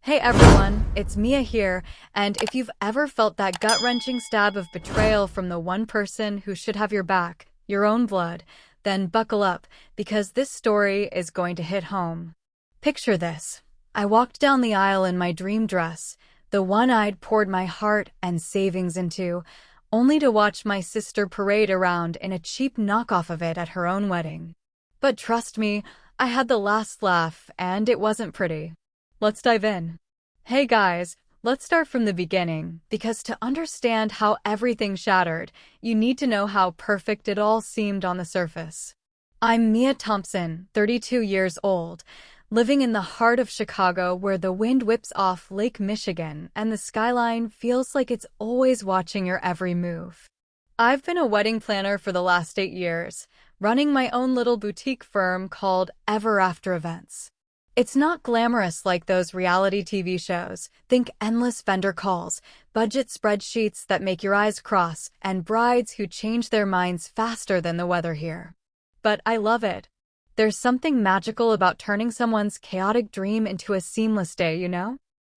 Hey everyone, it's Mia here, and if you've ever felt that gut-wrenching stab of betrayal from the one person who should have your back, your own blood, then buckle up, because this story is going to hit home. Picture this. I walked down the aisle in my dream dress, the one I'd poured my heart and savings into, only to watch my sister parade around in a cheap knockoff of it at her own wedding. But trust me, I had the last laugh, and it wasn't pretty. Let's dive in. Hey guys, let's start from the beginning, because to understand how everything shattered, you need to know how perfect it all seemed on the surface. I'm Mia Thompson, 32 years old, living in the heart of Chicago where the wind whips off Lake Michigan and the skyline feels like it's always watching your every move. I've been a wedding planner for the last 8 years, running my own little boutique firm called Ever After Events. It's not glamorous like those reality TV shows. Think endless vendor calls, budget spreadsheets that make your eyes cross, and brides who change their minds faster than the weather here. But I love it. There's something magical about turning someone's chaotic dream into a seamless day, you know?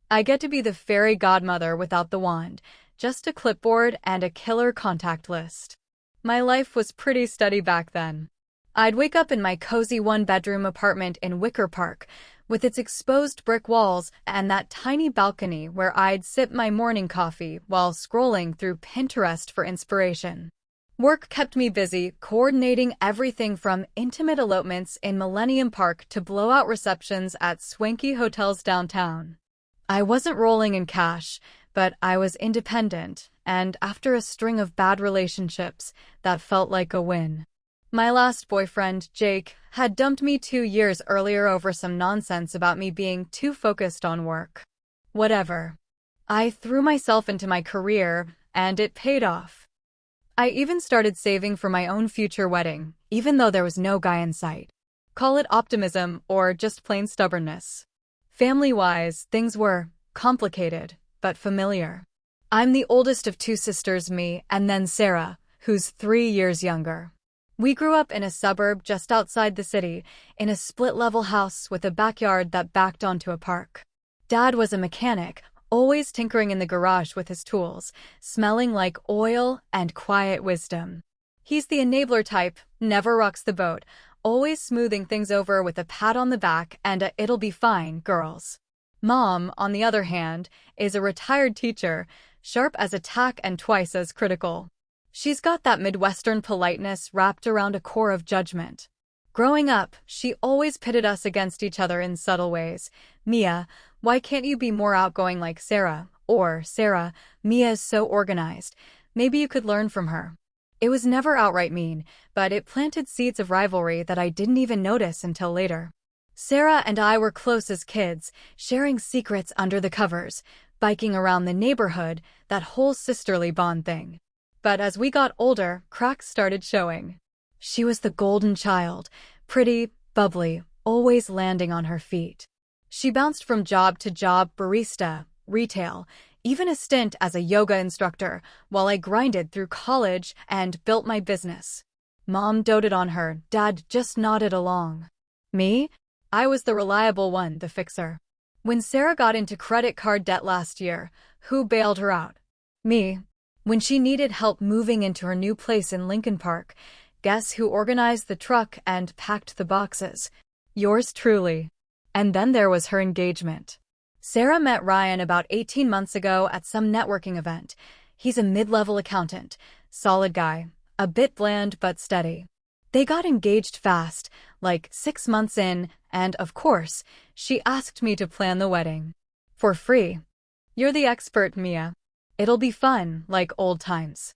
I get to be the fairy godmother without the wand, just a clipboard and a killer contact list. My life was pretty steady back then. I'd wake up in my cozy one-bedroom apartment in Wicker Park, with its exposed brick walls and that tiny balcony where I'd sip my morning coffee while scrolling through Pinterest for inspiration. Work kept me busy, coordinating everything from intimate elopements in Millennium Park to blowout receptions at swanky hotels downtown. I wasn't rolling in cash, but I was independent, and after a string of bad relationships, that felt like a win. My last boyfriend, Jake, had dumped me 2 years earlier over some nonsense about me being too focused on work. Whatever. I threw myself into my career, and it paid off. I even started saving for my own future wedding, even though there was no guy in sight. Call it optimism or just plain stubbornness. Family-wise, things were complicated, but familiar. I'm the oldest of 2 sisters, me, and then Sarah, who's 3 years younger. We grew up in a suburb just outside the city, in a split-level house with a backyard that backed onto a park. Dad was a mechanic, always tinkering in the garage with his tools, smelling like oil and quiet wisdom. He's the enabler type, never rocks the boat, always smoothing things over with a pat on the back and a "it'll be fine, girls." Mom, on the other hand, is a retired teacher, sharp as a tack and twice as critical. She's got that Midwestern politeness wrapped around a core of judgment. Growing up, she always pitted us against each other in subtle ways. Mia, why can't you be more outgoing like Sarah? Or, Sarah, Mia is so organized. Maybe you could learn from her. It was never outright mean, but it planted seeds of rivalry that I didn't even notice until later. Sarah and I were close as kids, sharing secrets under the covers, biking around the neighborhood, that whole sisterly bond thing. But as we got older, cracks started showing. She was the golden child, pretty, bubbly, always landing on her feet. She bounced from job to job, barista, retail, even a stint as a yoga instructor, while I grinded through college and built my business. Mom doted on her, Dad just nodded along. Me? I was the reliable one, the fixer. When Sarah got into credit card debt last year, who bailed her out? Me. When she needed help moving into her new place in Lincoln Park, guess who organized the truck and packed the boxes? Yours truly. And then there was her engagement. Sarah met Ryan about 18 months ago at some networking event. He's a mid-level accountant, solid guy, a bit bland but steady. They got engaged fast, like 6 months in, and of course, she asked me to plan the wedding. For free. You're the expert, Mia. It'll be fun, like old times.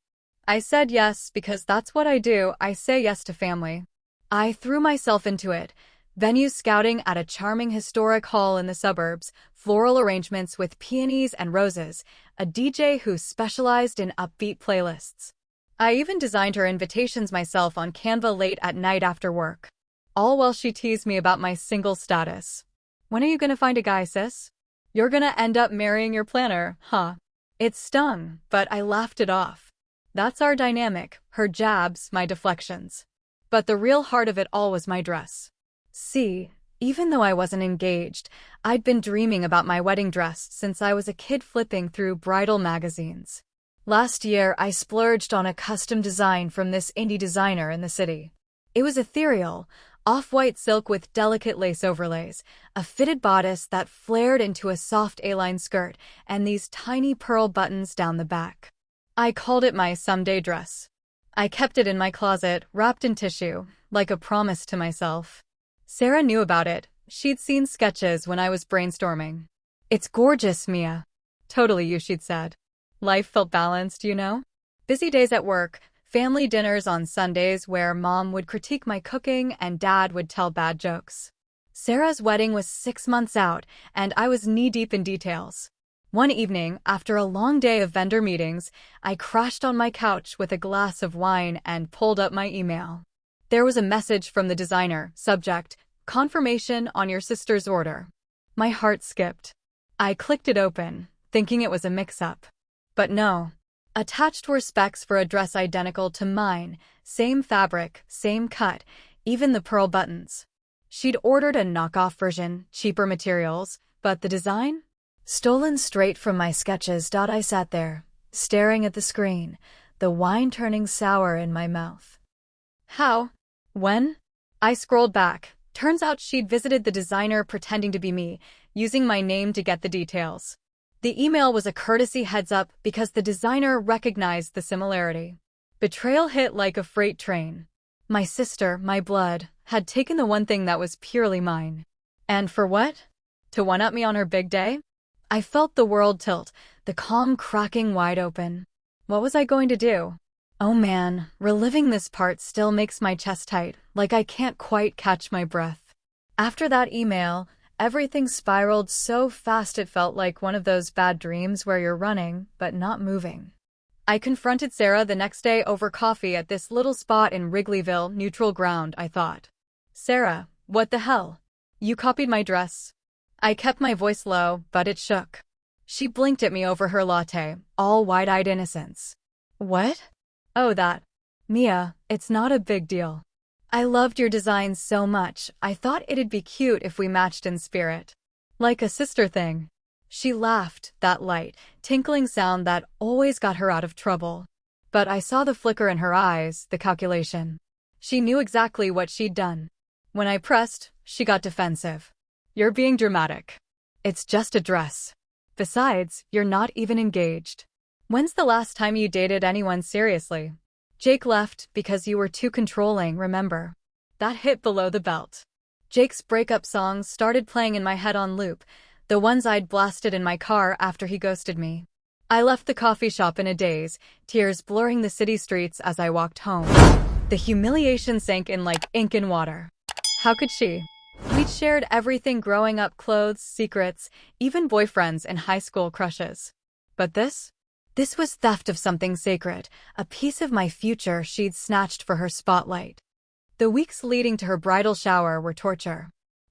I said yes because that's what I do. I say yes to family. I threw myself into it. Venue scouting at a charming historic hall in the suburbs, floral arrangements with peonies and roses, a DJ who specialized in upbeat playlists. I even designed her invitations myself on Canva late at night after work. All while she teased me about my single status. When are you gonna find a guy, sis? You're gonna end up marrying your planner, huh? It stung, but I laughed it off. That's our dynamic, her jabs, my deflections. But the real heart of it all was my dress. See, Even though I wasn't engaged, I'd been dreaming about my wedding dress since I was a kid flipping through bridal magazines. Last year, I splurged on a custom design from this indie designer in the city. It was ethereal, off-white silk with delicate lace overlays, a fitted bodice that flared into a soft A-line skirt, and these tiny pearl buttons down the back. I called it my someday dress. I kept it in my closet, wrapped in tissue, like a promise to myself. Sarah knew about it. She'd seen sketches when I was brainstorming. "It's gorgeous, Mia." "Totally you," she'd said. Life felt balanced, you know? Busy days at work, family dinners on Sundays where mom would critique my cooking and dad would tell bad jokes. Sarah's wedding was 6 months out, and I was knee-deep in details. One evening, after a long day of vendor meetings, I crashed on my couch with a glass of wine and pulled up my email. There was a message from the designer, subject, "Confirmation on your sister's order." My heart skipped. I clicked it open, thinking it was a mix-up. But no. Attached were specs for a dress identical to mine, same fabric, same cut, even the pearl buttons. She'd ordered a knockoff version, cheaper materials, but the design? Stolen straight from my sketches. I sat there, staring at the screen, the wine turning sour in my mouth. How? When? I scrolled back. Turns out she'd visited the designer pretending to be me, using my name to get the details. The email was a courtesy heads-up because the designer recognized the similarity. Betrayal hit like a freight train. My sister, my blood, had taken the one thing that was purely mine. And for what? To one-up me on her big day? I felt the world tilt, the calm cracking wide open. What was I going to do? Oh man, reliving this part still makes my chest tight, like I can't quite catch my breath. After that email, everything spiraled so fast it felt like one of those bad dreams where you're running, but not moving. I confronted Sarah the next day over coffee at this little spot in Wrigleyville, neutral ground, I thought. "Sarah, what the hell? You copied my dress." I kept my voice low, but it shook. She blinked at me over her latte, all wide-eyed innocence. "What?" "Oh, that. Mia, it's not a big deal. I loved your designs so much, I thought it'd be cute if we matched in spirit. Like a sister thing." She laughed, that light, tinkling sound that always got her out of trouble. But I saw the flicker in her eyes, the calculation. She knew exactly what she'd done. When I pressed, she got defensive. "You're being dramatic. It's just a dress. Besides, you're not even engaged. When's the last time you dated anyone seriously? Jake left because you were too controlling, remember?" That hit below the belt. Jake's breakup songs started playing in my head on loop, the ones I'd blasted in my car after he ghosted me. I left the coffee shop in a daze, tears blurring the city streets as I walked home. The humiliation sank in like ink in water. How could she? We'd shared everything growing up, clothes, secrets, even boyfriends and high school crushes. But this? This was theft of something sacred, a piece of my future she'd snatched for her spotlight. The weeks leading to her bridal shower were torture.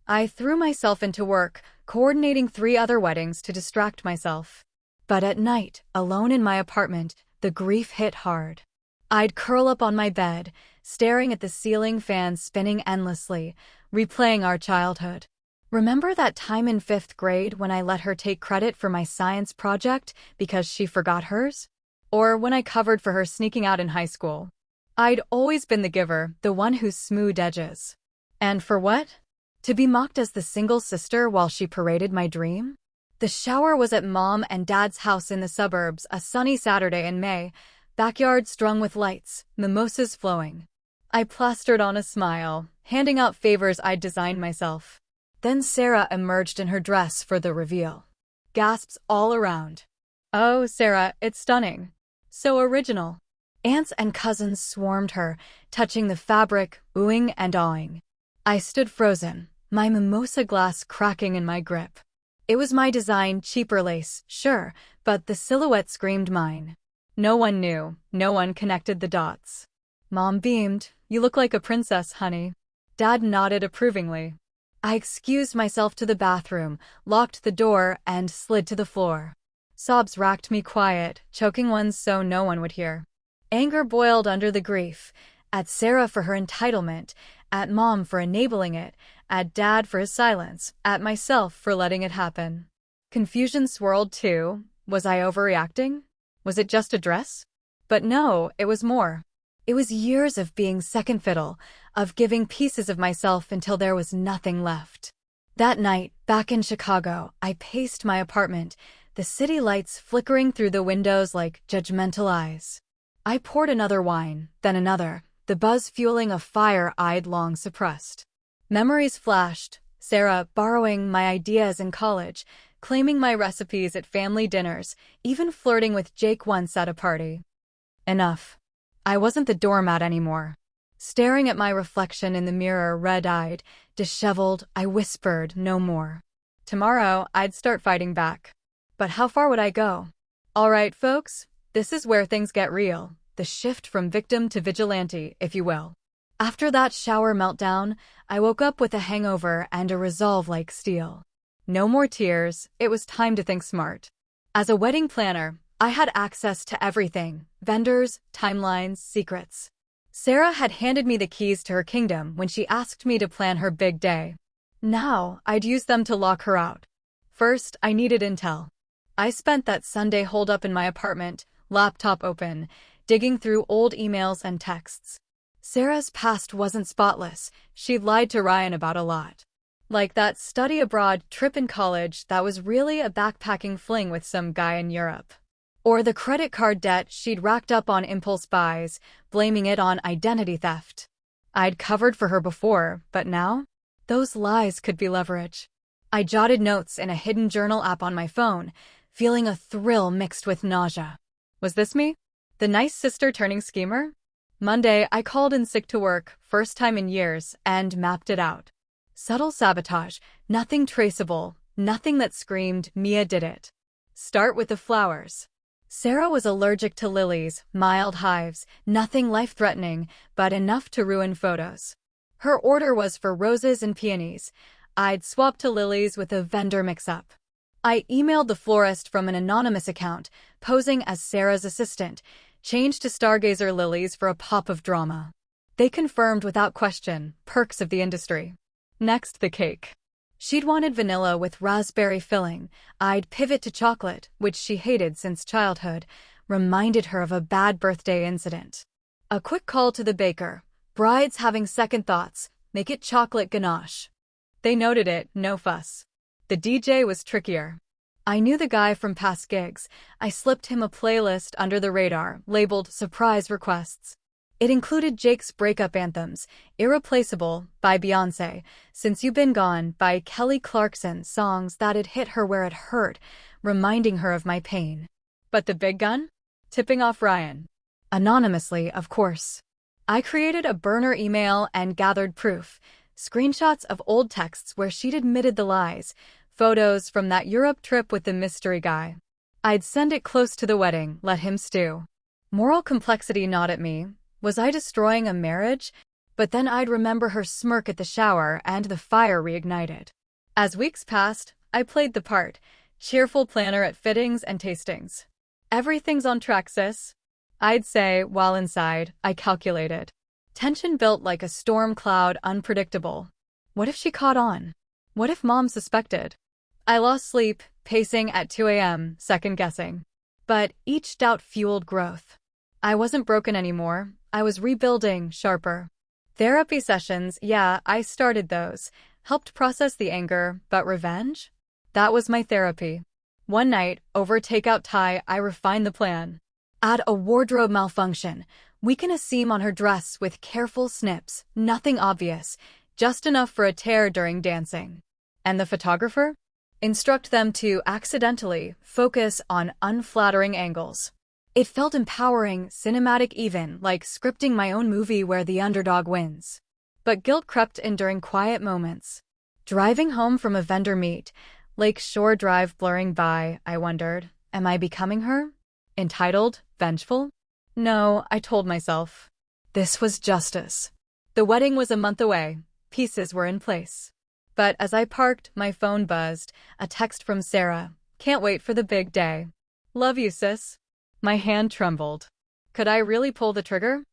I threw myself into work, coordinating 3 other weddings to distract myself. But at night, alone in my apartment, the grief hit hard. I'd curl up on my bed, staring at the ceiling fan spinning endlessly, replaying our childhood. Remember that time in 5th grade when I let her take credit for my science project because she forgot hers? Or when I covered for her sneaking out in high school? I'd always been the giver, the one who smoothed edges. And for what? To be mocked as the single sister while she paraded my dream? The shower was at Mom and Dad's house in the suburbs, a sunny Saturday in May, backyard strung with lights, mimosas flowing. I plastered on a smile, handing out favors I'd designed myself. Then Sarah emerged in her dress for the reveal. Gasps all around. "Oh, Sarah, it's stunning. So original." Aunts and cousins swarmed her, touching the fabric, oohing and awing. I stood frozen, my mimosa glass cracking in my grip. It was my design, cheaper lace, sure, but the silhouette screamed mine. No one knew, no one connected the dots. Mom beamed. "You look like a princess, honey." Dad nodded approvingly. I excused myself to the bathroom, locked the door, and slid to the floor. Sobs racked me quiet, choking ones so no one would hear. Anger boiled under the grief, at Sarah for her entitlement, at Mom for enabling it, at Dad for his silence, at myself for letting it happen. Confusion swirled too. Was I overreacting? Was it just a dress? But no, it was more. It was years of being second fiddle, of giving pieces of myself until there was nothing left. That night, back in Chicago, I paced my apartment, the city lights flickering through the windows like judgmental eyes. I poured another wine, then another, the buzz fueling a fire I'd long suppressed. Memories flashed, Sarah borrowing my ideas in college, claiming my recipes at family dinners, even flirting with Jake once at a party. Enough. I wasn't the doormat anymore. Staring at my reflection in the mirror, red-eyed, disheveled, I whispered no more. Tomorrow, I'd start fighting back. But how far would I go? All right, folks, this is where things get real. The shift from victim to vigilante, if you will. After that shower meltdown, I woke up with a hangover and a resolve like steel. No more tears, it was time to think smart. As a wedding planner, I had access to everything: vendors, timelines, secrets. Sarah had handed me the keys to her kingdom when she asked me to plan her big day. Now, I'd use them to lock her out. First, I needed intel. I spent that Sunday holed up in my apartment, laptop open, digging through old emails and texts. Sarah's past wasn't spotless. She'd lied to Ryan about a lot. Like that study abroad trip in college that was really a backpacking fling with some guy in Europe. Or the credit card debt she'd racked up on impulse buys, blaming it on identity theft. I'd covered for her before, but now? Those lies could be leverage. I jotted notes in a hidden journal app on my phone, feeling a thrill mixed with nausea. Was this me? The nice sister turning schemer? Monday, I called in sick to work, first time in years, and mapped it out. Subtle sabotage, nothing traceable, nothing that screamed, Mia did it. Start with the flowers. Sarah was allergic to lilies, mild hives, nothing life-threatening, but enough to ruin photos. Her order was for roses and peonies. I'd swapped to lilies with a vendor mix-up. I emailed the florist from an anonymous account, posing as Sarah's assistant, changed to stargazer lilies for a pop of drama. They confirmed without question, perks of the industry. Next, the cake. She'd wanted vanilla with raspberry filling. I'd pivot to chocolate, which she hated since childhood, reminded her of a bad birthday incident. A quick call to the baker. Bride's having second thoughts. Make it chocolate ganache. They noted it, no fuss. The DJ was trickier. I knew the guy from past gigs. I slipped him a playlist under the radar, labeled Surprise Requests. It included Jake's breakup anthems, Irreplaceable by Beyoncé, Since You've Been Gone by Kelly Clarkson, songs that had hit her where it hurt, reminding her of my pain. But the big gun? Tipping off Ryan. Anonymously, of course. I created a burner email and gathered proof, screenshots of old texts where she'd admitted the lies, photos from that Europe trip with the mystery guy. I'd send it close to the wedding, let him stew. Moral complexity gnawed at me. Was I destroying a marriage? But then I'd remember her smirk at the shower and the fire reignited. As weeks passed, I played the part, cheerful planner at fittings and tastings. Everything's on track, sis, I'd say, while inside, I calculated. Tension built like a storm cloud, unpredictable. What if she caught on? What if Mom suspected? I lost sleep, pacing at 2 a.m., second-guessing. But each doubt fueled growth. I wasn't broken anymore. I was rebuilding, sharper. Therapy sessions, yeah, I started those. Helped process the anger, but revenge? That was my therapy. One night, over takeout Thai, I refined the plan. Add a wardrobe malfunction. Weaken a seam on her dress with careful snips, nothing obvious, just enough for a tear during dancing. And the photographer? Instruct them to accidentally focus on unflattering angles. It felt empowering, cinematic even, like scripting my own movie where the underdog wins. But guilt crept in during quiet moments. Driving home from a vendor meet, Lake Shore Drive blurring by, I wondered, am I becoming her? Entitled? Vengeful? No, I told myself. This was justice. The wedding was a month away. Pieces were in place. But as I parked, my phone buzzed, a text from Sarah. Can't wait for the big day. Love you, sis. My hand trembled. Could I really pull the trigger?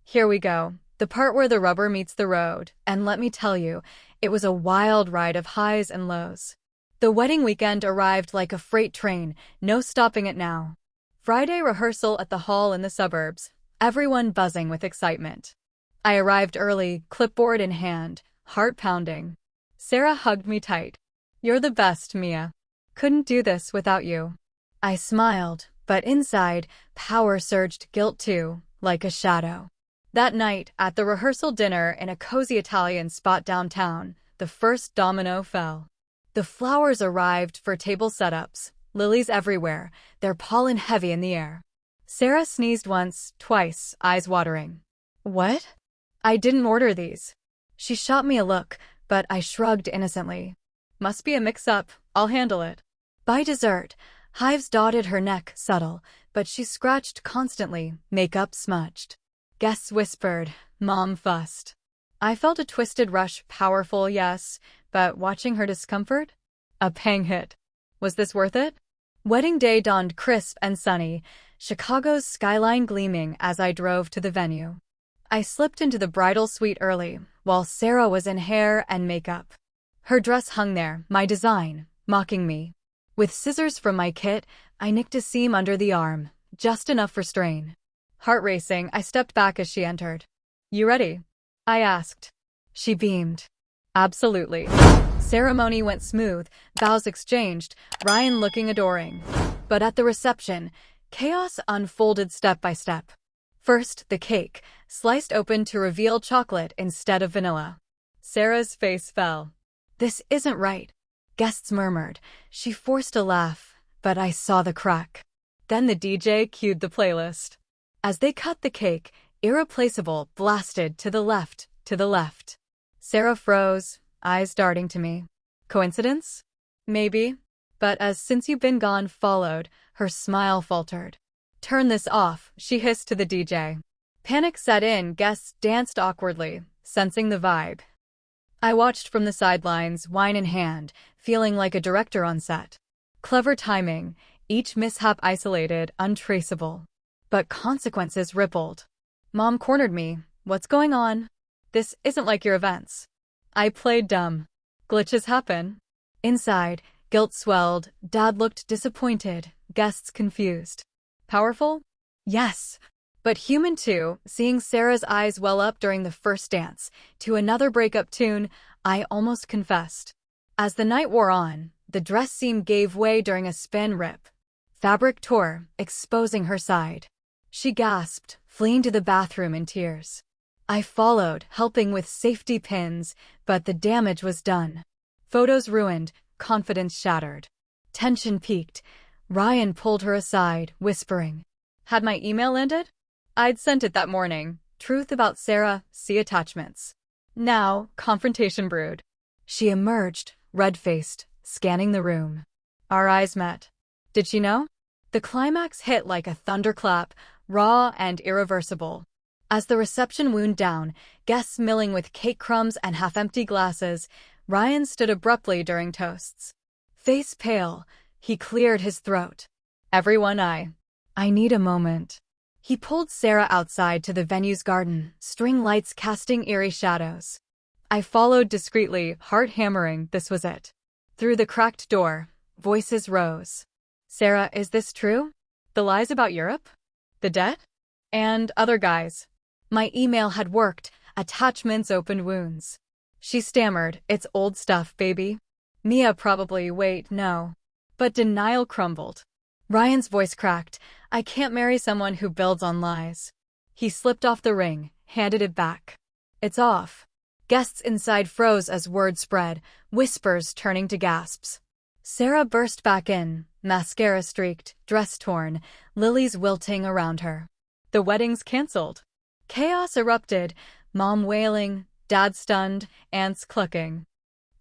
Here we go, the part where the rubber meets the road, and let me tell you, It was a wild ride of highs and lows. The wedding weekend arrived like a freight train, no stopping it now. Friday rehearsal at the hall in the suburbs, everyone buzzing with excitement. I arrived early, clipboard in hand, heart pounding. Sarah hugged me tight. "You're the best, Mia. Couldn't do this without you." I smiled, but inside, power surged guilt too, like a shadow. That night, at the rehearsal dinner in a cozy Italian spot downtown, the first domino fell. The flowers arrived for table setups, lilies everywhere, their pollen heavy in the air. Sarah sneezed once, twice, eyes watering. "What?" "I didn't order these." She shot me a look, but I shrugged innocently. "Must be a mix-up, I'll handle it." By dessert, hives dotted her neck, subtle, but she scratched constantly, makeup smudged. Guests whispered, Mom fussed. I felt a twisted rush, powerful, yes, but watching her discomfort? A pang hit. Was this worth it? Wedding day dawned crisp and sunny, Chicago's skyline gleaming as I drove to the venue. I slipped into the bridal suite early, while Sarah was in hair and makeup. Her dress hung there, my design, mocking me. With scissors from my kit, I nicked a seam under the arm, just enough for strain. Heart racing, I stepped back as she entered. "You ready?" I asked. She beamed. "Absolutely." Ceremony went smooth, vows exchanged, Ryan looking adoring. But at the reception, chaos unfolded step by step. First, the cake, sliced open to reveal chocolate instead of vanilla. Sarah's face fell. "This isn't right," guests murmured. She forced a laugh, but I saw the crack. Then the DJ cued the playlist. As they cut the cake, Irreplaceable blasted to the left, to the left. Sarah froze, eyes darting to me. Coincidence? Maybe. But as "Since You've Been Gone" followed, her smile faltered. "Turn this off," she hissed to the DJ. Panic set in, guests danced awkwardly, sensing the vibe. I watched from the sidelines, wine in hand, feeling like a director on set. Clever timing, each mishap isolated, untraceable. But consequences rippled. Mom cornered me. "What's going on? This isn't like your events." I played dumb. Glitches happen. Inside, guilt swelled, Dad looked disappointed, guests confused. Powerful? Yes. But human too, seeing Sarah's eyes well up during the first dance, to another breakup tune, I almost confessed. As the night wore on, the dress seam gave way during a spin rip. Fabric tore, exposing her side. She gasped, fleeing to the bathroom in tears. I followed, helping with safety pins, but the damage was done. Photos ruined, confidence shattered. Tension peaked. Ryan pulled her aside, whispering. Had my email landed? I'd sent it that morning. Truth about Sarah, see attachments. Now, confrontation brewed. She emerged, red-faced, scanning the room. Our eyes met. Did she know? The climax hit like a thunderclap, raw and irreversible. As the reception wound down, guests milling with cake crumbs and half-empty glasses, Ryan stood abruptly during toasts. Face pale, he cleared his throat. "Everyone, I need a moment." He pulled Sarah outside to the venue's garden, string lights casting eerie shadows. I followed discreetly, heart hammering, this was it. Through the cracked door, voices rose. "Sarah, is this true? The lies about Europe? The debt? And other guys?" My email had worked, attachments opened wounds. She stammered, "It's old stuff, baby." Mia probably, "Wait, no." But denial crumbled. Ryan's voice cracked, "I can't marry someone who builds on lies." He slipped off the ring, handed it back. "It's off." Guests inside froze as word spread, whispers turning to gasps. Sarah burst back in, mascara streaked, dress torn, lilies wilting around her. The wedding's canceled. Chaos erupted, Mom wailing, Dad stunned, aunts clucking.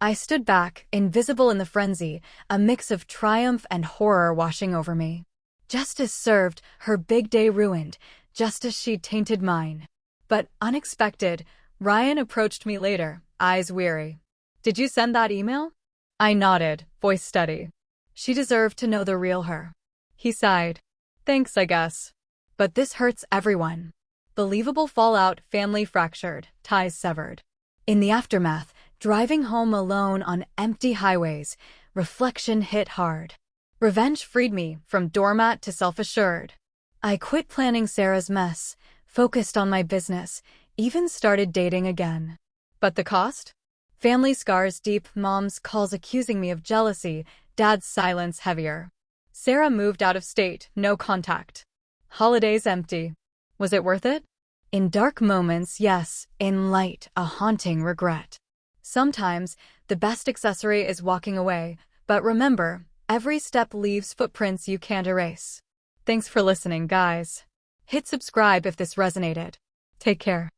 I stood back, invisible in the frenzy, a mix of triumph and horror washing over me. Justice served, her big day ruined, just as she'd tainted mine. But unexpected, Ryan approached me later, eyes weary. "Did you send that email?" I nodded, voice steady. She deserved to know the real her. He sighed. "Thanks, I guess. But this hurts everyone." Believable fallout, family fractured, ties severed. In the aftermath, Driving home alone on empty highways, reflection hit hard. Revenge freed me from doormat to self-assured. I quit planning Sarah's mess, focused on my business, even started dating again. But the cost? Family scars deep, mom's calls accusing me of jealousy, dad's silence heavier. Sarah moved out of state, no contact. Holidays empty. Was it worth it? In dark moments, yes. In light, a haunting regret. Sometimes, the best accessory is walking away, but remember, every step leaves footprints you can't erase. Thanks for listening, guys. Hit subscribe if this resonated. Take care.